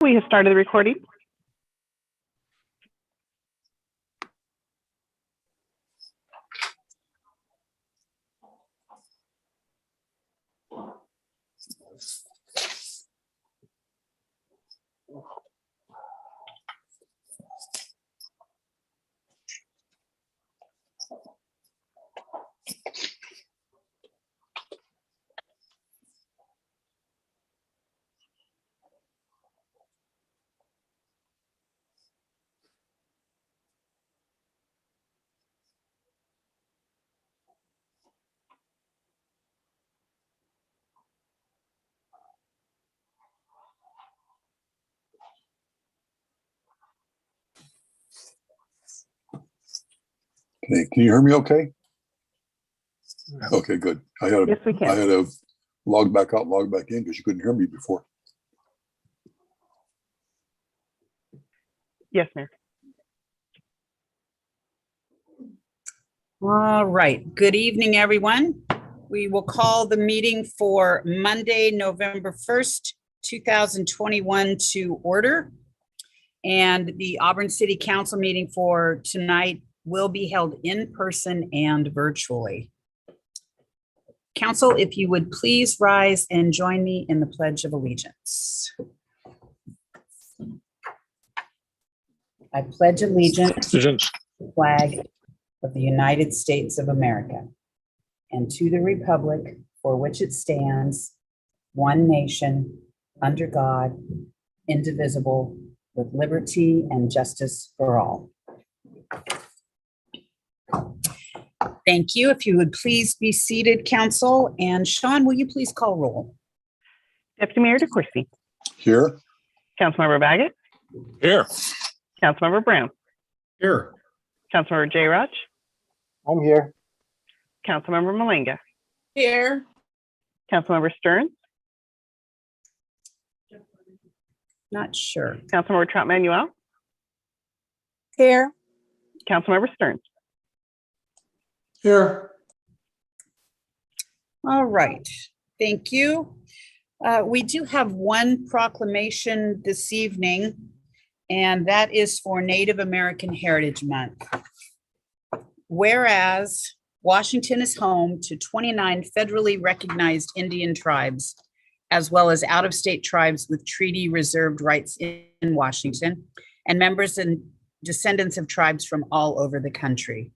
We have started the recording. Okay, can you hear me okay? Okay, good. Yes, we can. I had to log back out, log back in because you couldn't hear me before. Yes, Mayor. All right. Good evening, everyone. We will call the meeting for Monday, November 1st, 2021 to order. And the Auburn City Council meeting for tonight will be held in person and virtually. Council, if you would please rise and join me in the Pledge of Allegiance. I pledge allegiance to the flag of the United States of America and to the republic for which it stands, one nation, under God, indivisible, with liberty and justice for all. Thank you. If you would please be seated, Council. And Sean, will you please call roll? Deputy Mayor DeCoursey. Here? Councilmember Baggett. Here. Councilmember Brown. Here. Councilmember J. Raj. I'm here. Councilmember Malinga. Here. Councilmember Stearns. Not sure. Councilmember Trot Manuel. Here. Councilmember Stearns. Here. All right. Thank you. We do have one proclamation this evening, and that is for Native American Heritage Month. Whereas Washington is home to 29 federally recognized Indian tribes, as well as out-of-state tribes with treaty reserved rights in Washington, and members and descendants of tribes from all over the country.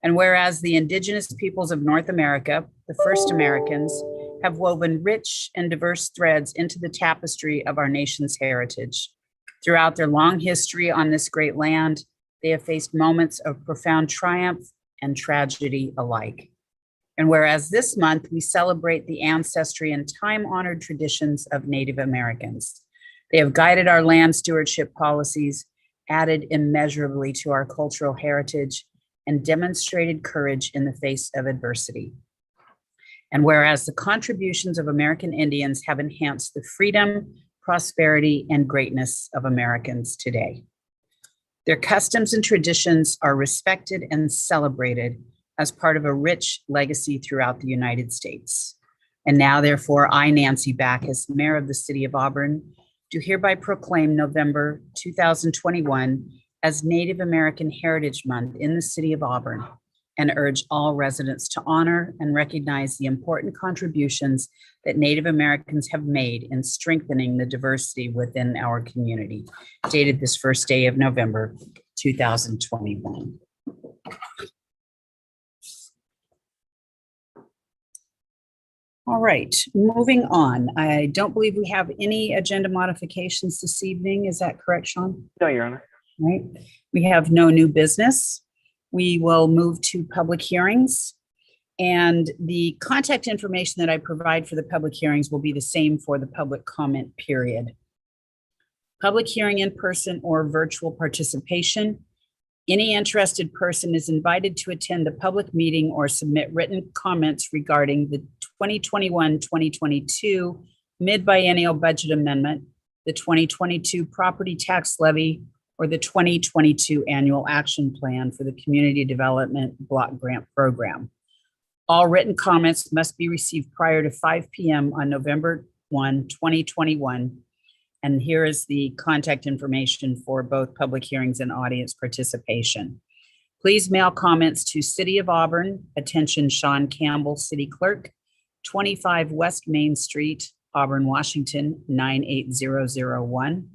And whereas the indigenous peoples of North America, the first Americans, have woven rich and diverse threads into the tapestry of our nation's heritage. Throughout their long history on this great land, they have faced moments of profound triumph and tragedy alike. And whereas this month we celebrate the ancestry and time-honored traditions of Native Americans, they have guided our land stewardship policies, added immeasurably to our cultural heritage, and demonstrated courage in the face of adversity. And whereas the contributions of American Indians have enhanced the freedom, prosperity, and greatness of Americans today. Their customs and traditions are respected and celebrated as part of a rich legacy throughout the United States. And now, therefore, I, Nancy Backus, Mayor of the City of Auburn, do hereby proclaim November 2021 as Native American Heritage Month in the City of Auburn, and urge all residents to honor and recognize the important contributions that Native Americans have made in strengthening the diversity within our community, dated this first day of November 2021. All right, moving on. I don't believe we have any agenda modifications this evening. Is that correct, Sean? No, Your Honor. Right. We have no new business. We will move to public hearings. And the contact information that I provide for the public hearings will be the same for the public comment period. Public hearing in person or virtual participation. Any interested person is invited to attend the public meeting or submit written comments regarding the 2021-2022 Mid-Biennial Budget Amendment, the 2022 Property Tax Levy, or the 2022 Annual Action Plan for the Community Development Block Grant Program. All written comments must be received prior to 5 p.m. on November 1, 2021, And here is the contact information for both public hearings and audience participation. Please mail comments to City of Auburn, attention Sean Campbell, City Clerk, 25 West Main Street, Auburn, Washington, 98001.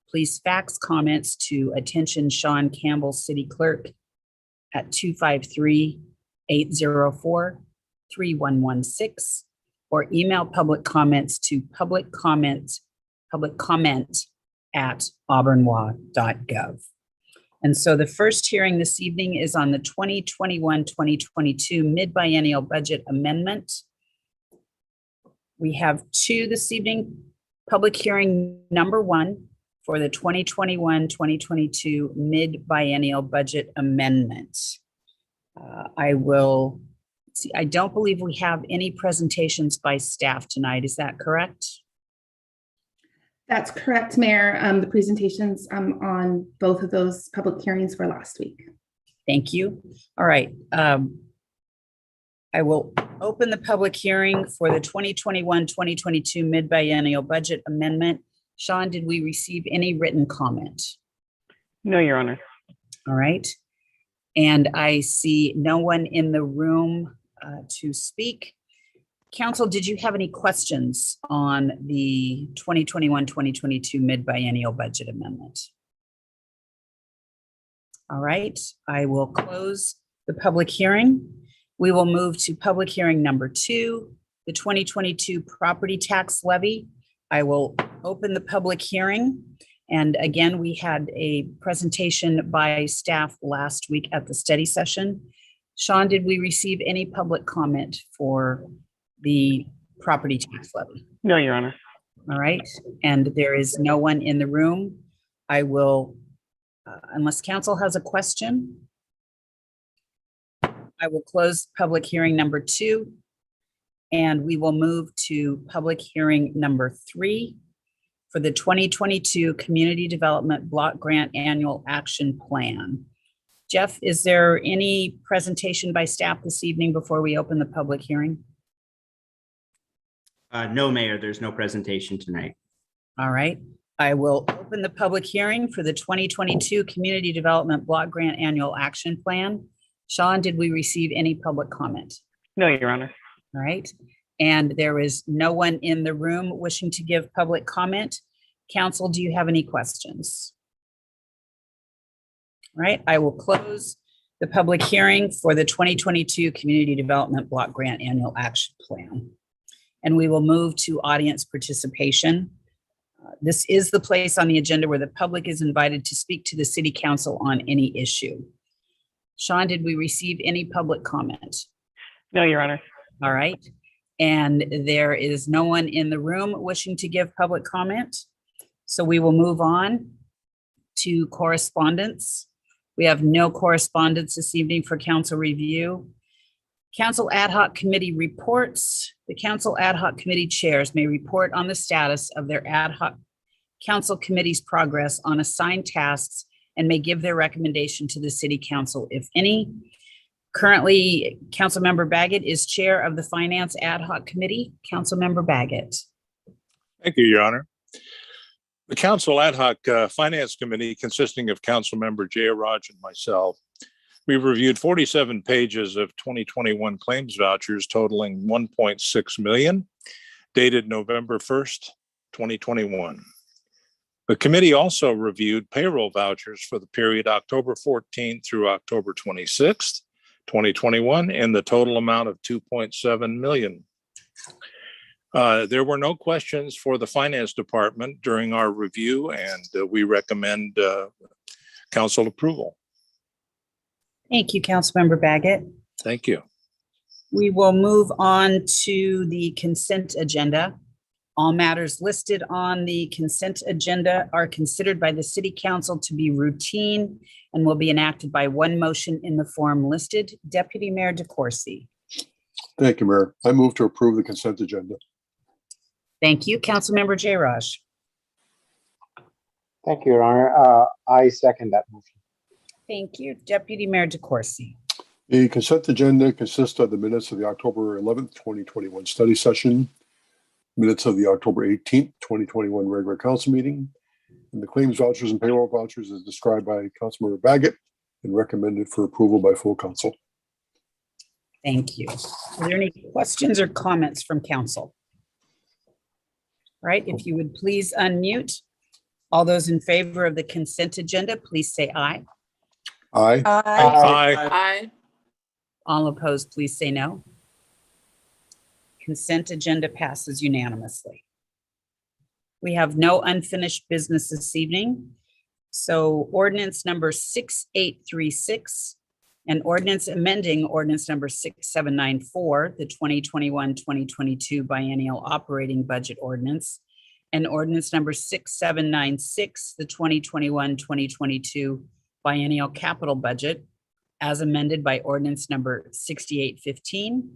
Please fax comments to attention Sean Campbell, City Clerk, at 253-804-3116, or email public comments to public comment at auburnwa.gov. And so the first hearing this evening is on the 2021-2022 Mid-Biennial Budget Amendment. We have two this evening. Public hearing number 1 for the 2021-2022 Mid-Biennial Budget Amendment. I don't believe we have any presentations by staff tonight. Is that correct? That's correct, Mayor. The presentations on both of those public hearings were last week. Thank you. All right. I will open the public hearing for the 2021-2022 Mid-Biennial Budget Amendment. Sean, did we receive any written comment? No, Your Honor. All right. And I see no one in the room to speak. Council, did you have any questions on the 2021-2022 Mid-Biennial Budget Amendment? All right, I will close the public hearing. We will move to public hearing number 2, the 2022 Property Tax Levy. I will open the public hearing. And again, we had a presentation by staff last week at the study session. Sean, did we receive any public comment for the property tax levy? No, Your Honor. All right, and there is no one in the room. I will, unless council has a question, I will close public hearing number 2, and we will move to public hearing number 3 for the 2022 Community Development Block Grant Annual Action Plan. Jeff, is there any presentation by staff this evening before we open the public hearing? No, Mayor, there's no presentation tonight. All right, I will open the public hearing for the 2022 Community Development Block Grant Annual Action Plan. Sean, did we receive any public comment? No, Your Honor. All right, and there is no one in the room wishing to give public comment. Council, do you have any questions? All right, I will close the public hearing for the 2022 Community Development Block Grant Annual Action Plan. And we will move to audience participation. This is the place on the agenda where the public is invited to speak to the City Council on any issue. Sean, did we receive any public comment? No, Your Honor. All right. And there is no one in the room wishing to give public comment. So we will move on to correspondence. We have no correspondence this evening for council review. Council ad hoc committee reports. The council ad hoc committee chairs may report on the status of their ad hoc council committee's progress on assigned tasks and may give their recommendation to the city council, if any. Currently, Councilmember Baggett is chair of the Finance Ad Hoc Committee. Councilmember Baggett. Thank you, Your Honor. The Council Ad Hoc Finance Committee, consisting of Councilmember Jayaraj and myself, we've reviewed 47 pages of 2021 claims vouchers totaling $1.6 million, dated November 1st, 2021. The committee also reviewed payroll vouchers for the period October 14th through October 26th, 2021, in the total amount of $2.7 million. There were no questions for the Finance Department during our review, and we recommend council approval. Thank you, Councilmember Baggett. Thank you. We will move on to the consent agenda. All matters listed on the consent agenda are considered by the City Council to be routine and will be enacted by one motion in the form listed. Deputy Mayor DeCoursey. Thank you, Mayor. I move to approve the consent agenda. Thank you, Councilmember Jayaraj. Thank you, Your Honor. I second that motion. Thank you, Deputy Mayor DeCoursey. The consent agenda consists of the minutes of the October 11th, 2021 study session, Minutes of the October 18th, 2021 regular council meeting. And the claims vouchers and payroll vouchers as described by Councilmember Baggett and recommended for approval by full council. Thank you. Are there any questions or comments from council? All right, if you would please unmute. All those in favor of the consent agenda, please say aye. Aye. Aye. Aye. All opposed, please say no. Consent agenda passes unanimously. We have no unfinished business this evening. So ordinance number 6836 and ordinance amending ordinance number 6794, the 2021-2022 biennial operating budget ordinance, and ordinance number 6796, the 2021-2022 biennial capital budget, as amended by ordinance number 6815,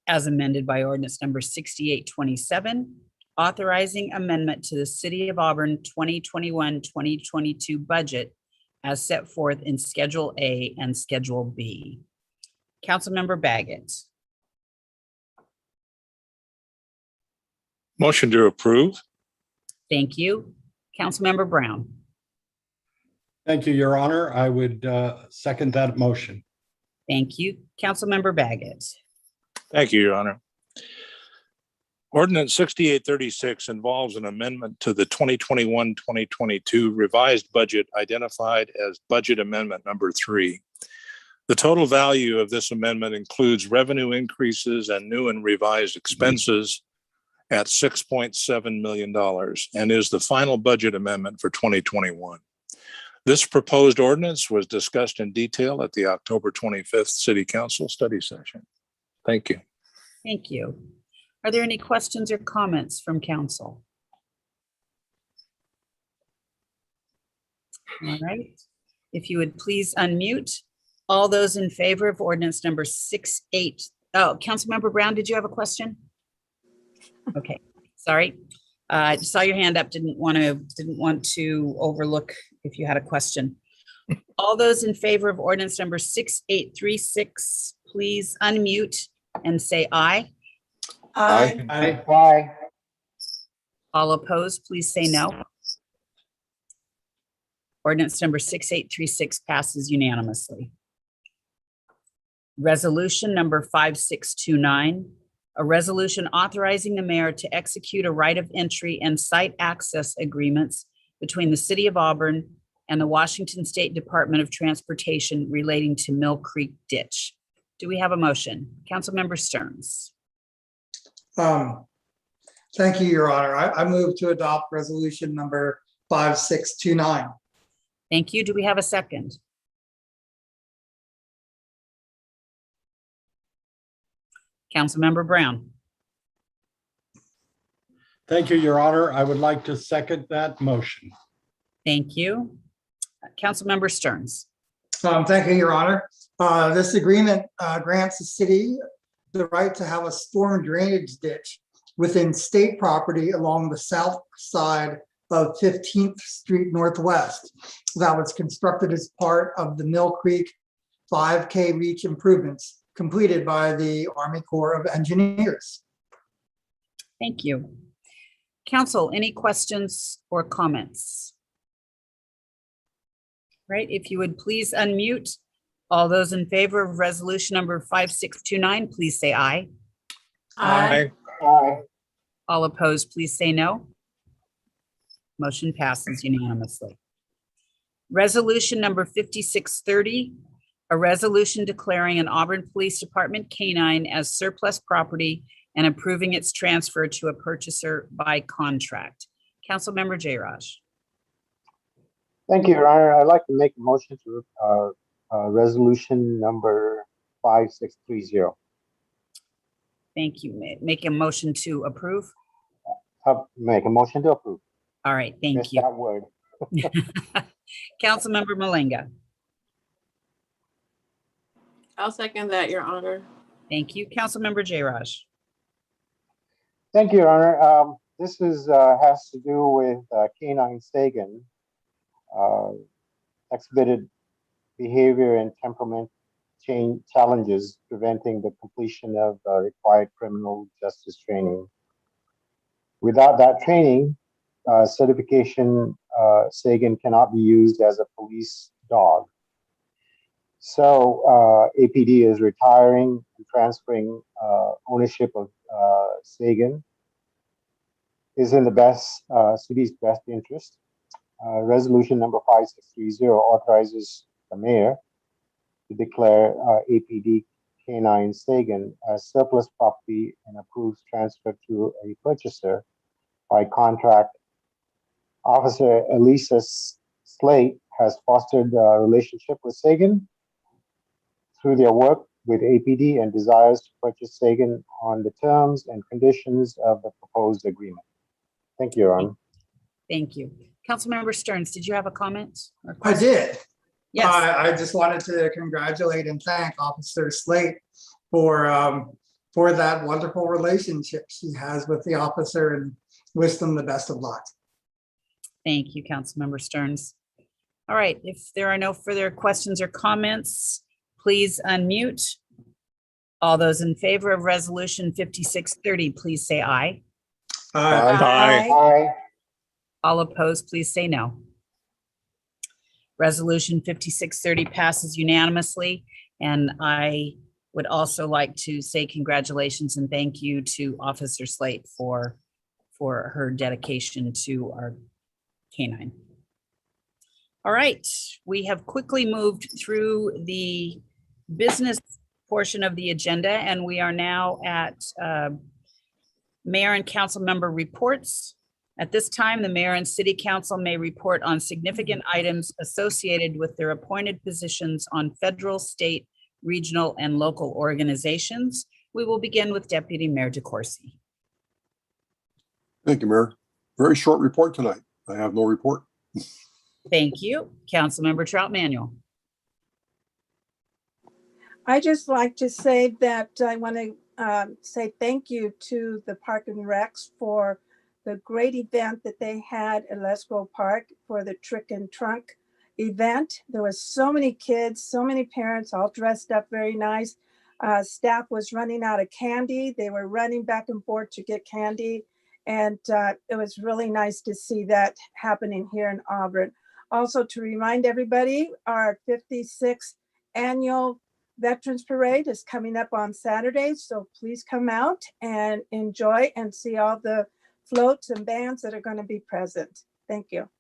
as amended by ordinance number 6827, authorizing amendment to the City of Auburn 2021-2022 budget as set forth in Schedule A and Schedule B. Councilmember Baggett. Motion to approve. Thank you. Councilmember Brown. Thank you, Your Honor. I would second that motion. Thank you. Councilmember Baggett. Thank you, Your Honor. Ordinance 6836 involves an amendment to the 2021-2022 revised budget identified as budget amendment number 3. The total value of this amendment includes revenue increases and new and revised expenses at $6.7 million and is the final budget amendment for 2021. This proposed ordinance was discussed in detail at the October 25th City Council study session. Thank you. Thank you. Are there any questions or comments from council? All right. If you would please unmute. All those in favor of ordinance number 68. Oh, Councilmember Brown, did you have a question? Okay, sorry. I saw your hand up. Didn't want to overlook if you had a question. All those in favor of ordinance number 6836, please unmute and say aye. Aye. Aye. All opposed, please say no. Ordinance number 6836 passes unanimously. Resolution number 5629, a resolution authorizing the mayor to execute a right of entry and site access agreements between the City of Auburn and the Washington State Department of Transportation relating to Mill Creek Ditch. Do we have a motion? Councilmember Stearns. Thank you, Your Honor. I move to adopt resolution number 5629. Thank you. Do we have a second? Councilmember Brown. Thank you, Your Honor. I would like to second that motion. Thank you. Councilmember Stearns. Thank you, Your Honor. This agreement grants the city the right to have a storm drainage ditch within state property along the south side of 15th Street Northwest that was constructed as part of the Mill Creek 5K reach improvements completed by the Army Corps of Engineers. Thank you. Council, any questions or comments? Right, if you would please unmute. All those in favor of resolution number 5629, please say aye. Aye. Aye. All opposed, please say no. Motion passes unanimously. Resolution number 5630, a resolution declaring an Auburn Police Department canine as surplus property and approving its transfer to a purchaser by contract. Councilmember Jayraj. Thank you, Your Honor. I'd like to make a motion to resolution number 5630. Thank you. Make a motion to approve. Make a motion to approve. All right, thank Missed you. that word. Councilmember Malenga. I'll second that, Your Honor. Thank you. Councilmember Jayraj. Thank you, Your Honor. This is has to do with canine Sagan, exhibited behavior and temperament challenges preventing the completion of required criminal justice training. Without that training, certification, Sagan cannot be used as a police dog. So APD is retiring and transferring ownership of Sagan. Is in the city's best interest. Resolution number 5630 authorizes the mayor to declare APD K9 Sagan as surplus property and approves transfer to a purchaser by contract. Officer Elisa Slate has fostered a relationship with Sagan through their work with APD and desires to purchase Sagan on the terms and conditions of the proposed agreement. Thank you, Your Honor. Thank you. Councilmember Stearns, did you have a comment? Or I question? did. Yes, I just wanted to congratulate and thank Officer Slate for that wonderful relationship she has with the officer, and wish them the best of luck. thank you, Councilmember Stearns. All right, if there are no further questions or comments, please unmute. All those in favor of Resolution 5630, please say aye. Aye. Aye. All opposed, please say no. Resolution 5630 passes unanimously, and I would also like to say congratulations and thank you to Officer Slate for her dedication to our canine. All right, we have quickly moved through the business portion of the agenda, and we are now at mayor and council member reports. At this time, the mayor and city council may report on significant items associated with their appointed positions on federal, state, regional, and local organizations. We will begin with Deputy Mayor DeCoursey. Thank you, Mayor. Very short report tonight. I have no report. Thank you. Councilmember Trout Manuel. I just like to say that I want to say thank you to the Park and Recs for the great event that they had at Lesco Park for the Trick and Trunk event. There was so many kids, so many parents, all dressed up very nice. Staff was running out of candy. They were running back and forth to get candy. And it was really nice to see that happening here in Auburn. Also, to remind everybody, our 56th annual Veterans Parade is coming up on Saturday. So please come out and enjoy and see all the floats and bands that are going to be present. Thank you.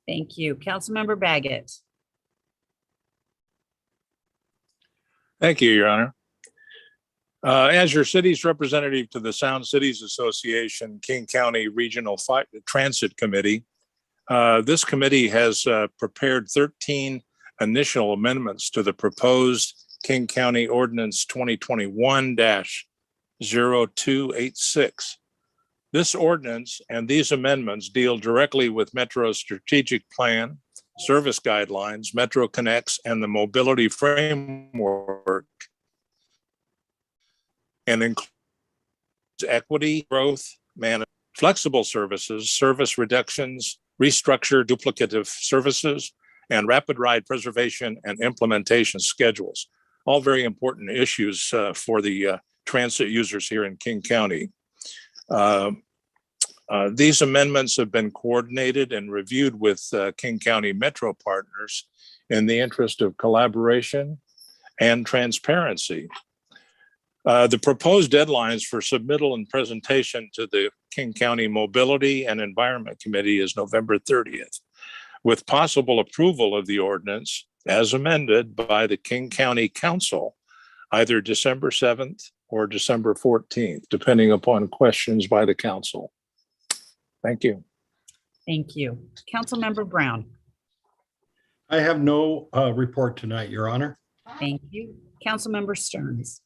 Thank you. Councilmember Baggett. Thank you, Your Honor. As your city's representative to the Sound Cities Association, King County Regional Transit Committee, this committee has prepared 13 initial amendments to the proposed King County Ordinance 2021-0286. This ordinance and these amendments deal directly with Metro's strategic plan, service guidelines, Metro Connects, and the mobility framework, and includes equity, growth, management, flexible services, service reductions, restructure duplicative services, and rapid ride preservation and implementation schedules. All very important issues for the transit users here in King County. These amendments have been coordinated and reviewed with King County Metro partners in the interest of collaboration and transparency. The proposed deadlines for submittal and presentation to the King County Mobility and Environment Committee is November 30th, with possible approval of the ordinance as amended by the King County Council, either December 7th or December 14th, depending upon questions by the council. Thank you. Thank you. Councilmember Brown. I have no report tonight, Your Honor. Thank you. Councilmember Stearns.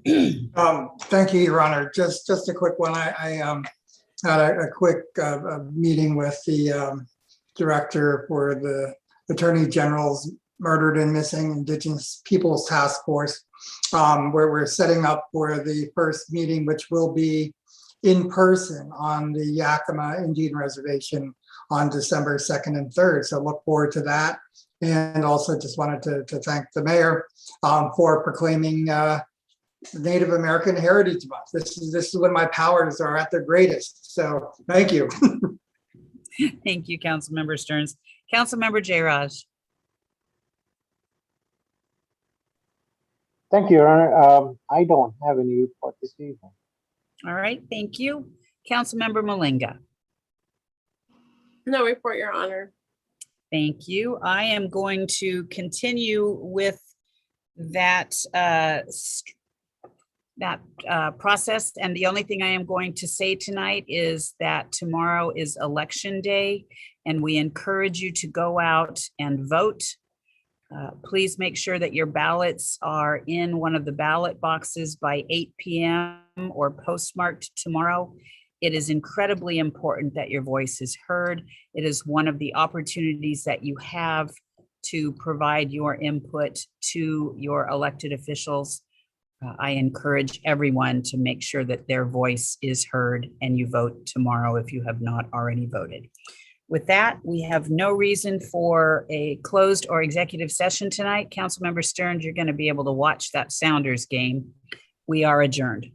Thank you, Your Honor. Just a quick one. I had a quick meeting with the director for the Attorney General's Murdered and Missing Indigenous Peoples Task Force, where we're setting up for the first meeting, which will be in person on the Yakima Indian Reservation on December 2nd and 3rd. So look forward to that. And also just wanted to thank the mayor for proclaiming Native American Heritage Month. This is when my powers are at their greatest. So thank you. Thank you, Councilmember Stearns. Councilmember Jayraj. Thank you, Your Honor. I don't have any report this evening. All right, thank you. Councilmember Malinga. No report, Your Honor. Thank you. I am going to continue with that process. And the only thing I am going to say tonight is that tomorrow is Election Day, and we encourage you to go out and vote. Please make sure that your ballots are in one of the ballot boxes by 8 p.m. or postmarked tomorrow. It is incredibly important that your voice is heard. It is one of the opportunities that you have to provide your input to your elected officials. I encourage everyone to make sure that their voice is heard and you vote tomorrow if you have not already voted. With that, we have no reason for a closed or executive session tonight. Councilmember Stearns, you're going to be able to watch that Sounders game. We are adjourned.